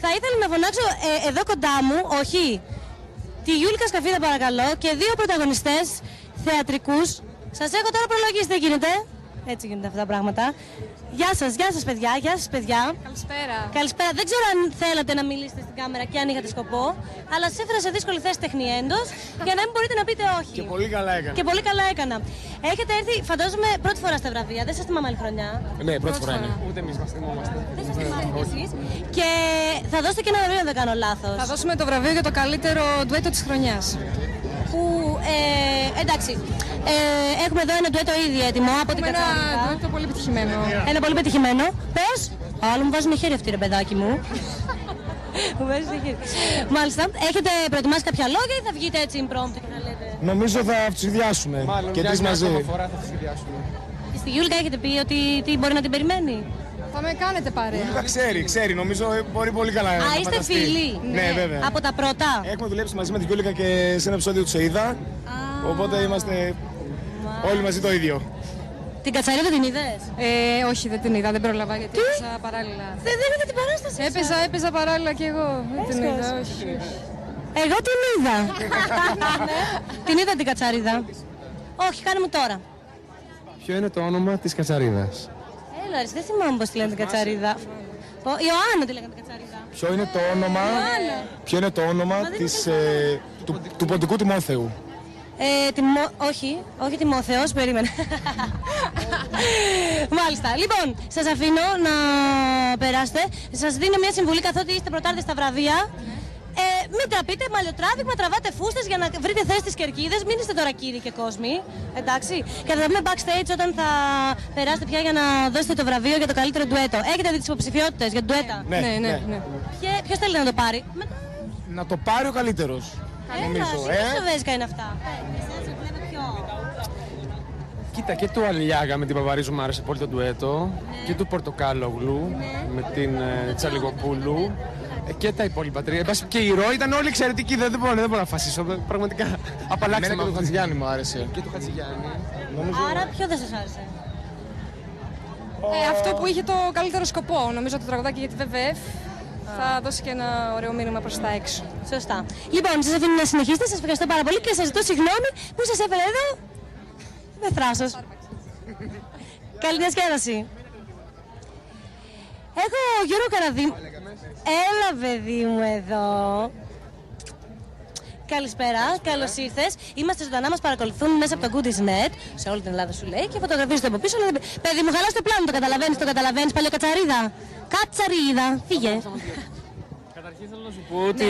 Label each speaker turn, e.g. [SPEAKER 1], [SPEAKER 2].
[SPEAKER 1] Θα ήθελα να φωνάξω εδώ κοντά μου, όχι, τη Γιούλικα Σκαφίδα παρακαλώ και δύο πρωταγωνιστές θεατρικούς. Σας έχω τώρα προλογίσει, δεν γίνεται. Έτσι γίνονται αυτά τα πράγματα. Γεια σας παιδιά,
[SPEAKER 2] Καλησπέρα.
[SPEAKER 1] Καλησπέρα. Δεν ξέρω αν θέλατε να μιλήσετε στην κάμερα και αν είχατε σκοπό, αλλά σας έφερα σε δύσκολη θέση τεχνιέντος για να μην μπορείτε να πείτε όχι.
[SPEAKER 3] Και πολύ καλά έκανα.
[SPEAKER 1] Και πολύ καλά έκανα. Έχετε έρθει, φαντάζομαι, πρώτη φορά στα βραβεία. Δεν σας θυμάμαι άλλη χρονιά.
[SPEAKER 3] Ναι, πρώτη φορά είναι. Ούτε εμείς μας θυμόμαστε.
[SPEAKER 1] Δεν σας θυμάστε κι εσείς. Και θα δώσετε και ένα βραβείο, αν δεν κάνω λάθος.
[SPEAKER 2] Θα δώσουμε το βραβείο για το καλύτερο ντουέτο της χρονιάς.
[SPEAKER 1] Που, εντάξει, έχουμε εδώ ένα ντουέτο ήδη έτοιμο από την
[SPEAKER 2] Ένα
[SPEAKER 1] Κατσάρικα.
[SPEAKER 2] ντουέτο πολύ πετυχημένο.
[SPEAKER 1] Ένα πολύ πετυχημένο. Πες. Άλλο μου βάζουν χέρι αυτή, ρε παιδάκι μου. Μου βάζουν χέρι. Μάλιστα. Έχετε προετοιμάσει κάποια λόγια ή θα βγείτε έτσι impromptu και θα λέτε?
[SPEAKER 3] Νομίζω θα τους συνδυάσουμε και τρεις μαζί.
[SPEAKER 4] Φορά θα τους συνδυάσουμε.
[SPEAKER 1] Στη Γιούλικα έχετε πει ότι τι μπορεί να την περιμένει?
[SPEAKER 2] Θα με κάνετε παρέα.
[SPEAKER 3] Τα ξέρει, νομίζω μπορεί πολύ καλά να
[SPEAKER 1] Α, είστε
[SPEAKER 3] φανταστεί.
[SPEAKER 1] φίλοι?
[SPEAKER 3] Ναι, βέβαια.
[SPEAKER 1] Από τα πρώτα?
[SPEAKER 3] Έχουμε δουλέψει μαζί με τη Γιούλικα και σε ένα επεισόδιο του ΣΕΙΔΑ, οπότε είμαστε όλοι μαζί το ίδιο.
[SPEAKER 1] Την Κατσαρίδα την είδες?
[SPEAKER 2] Όχι, δεν την είδα, δεν πρόλαβα γιατί έπαιζα παράλληλα.
[SPEAKER 1] Δεν είδα την παράσταση.
[SPEAKER 2] Έπαιζα παράλληλα και εγώ. Δεν την είδα, όχι.
[SPEAKER 1] Εγώ την είδα. Την είδα την Κατσαρίδα. Όχι, κάνε μου τώρα.
[SPEAKER 4] Ποιο είναι το όνομα της Κατσαρίδας?
[SPEAKER 1] Έλα, ρε, δεν θυμάμαι πώς τη λένε την Κατσαρίδα. Ιωάννα τη λέγανε την Κατσαρίδα.
[SPEAKER 3] Ποιο είναι το όνομα του ποντικού Τιμόθεου?
[SPEAKER 1] Όχι Τιμόθεος, περίμενε. Μάλιστα. Λοιπόν, σας αφήνω να περάσετε. Σας δίνω μια συμβουλή καθότι είστε πρωτάρτες στα βραβεία. Μην τραπείτε μαλλιοτράβηγμα, τραβάτε φούστες για να βρείτε θέση στις κερκίδες. Μην είστε τώρα κύριοι και κόσμοι. Εντάξει. Και θα τα πούμε backstage όταν θα περάσετε πια για να δώσετε το βραβείο για το καλύτερο ντουέτο. Έχετε δει τις υποψηφιότητες για ντουέτα?
[SPEAKER 2] Ναι.
[SPEAKER 1] Ποιος θέλει να το πάρει?
[SPEAKER 3] Να το πάρει ο καλύτερος.
[SPEAKER 1] Έλα, τι σοβέζικα είναι αυτά.
[SPEAKER 4] Κοίτα, και του Αλιάγα με την Παπαρίζου μου άρεσε πολύ το ντουέτο. Και του Πορτοκάλογλου με την Τσαλιγοπούλου. Και τα υπόλοιπα τρία. Και η Ρο ήταν όλοι εξαιρετικοί. Δεν μπορώ να φασίσω. Πραγματικά απαλλάξτε
[SPEAKER 3] Εμένα και του Χατζηγιάννη μου άρεσε.
[SPEAKER 4] Και του Χατζηγιάννη.
[SPEAKER 1] Άρα ποιο δεν σας άρεσε?
[SPEAKER 2] Αυτό που είχε το καλύτερο σκοπό. Νομίζω το τραγουδάκι για τη ΒΒΕΦ θα δώσει και ένα ωραίο μήνυμα προς τα έξω.
[SPEAKER 1] Σωστά. Λοιπόν, σας αφήνω να συνεχίσετε. Σας ευχαριστώ πάρα πολύ και σας ζητώ συγγνώμη που σας έφερα εδώ με θράσος. Καλή διασκέδαση. Έχω Γιώργο Καραδί. Έλα παιδί μου εδώ. Καλησπέρα, καλώς ήρθες. Είμαστε ζωντανά, μας παρακολουθούν μέσα από το Goodies.net. Σε όλη την Ελλάδα σου λέει και φωτογραφίζονται από πίσω. Παιδί μου, χαλάς το πλάνο, το καταλαβαίνεις, παλιοκατσαρίδα. Κατσαρίδα, φύγε.
[SPEAKER 4] Καταρχήν θέλω να σου πω ότι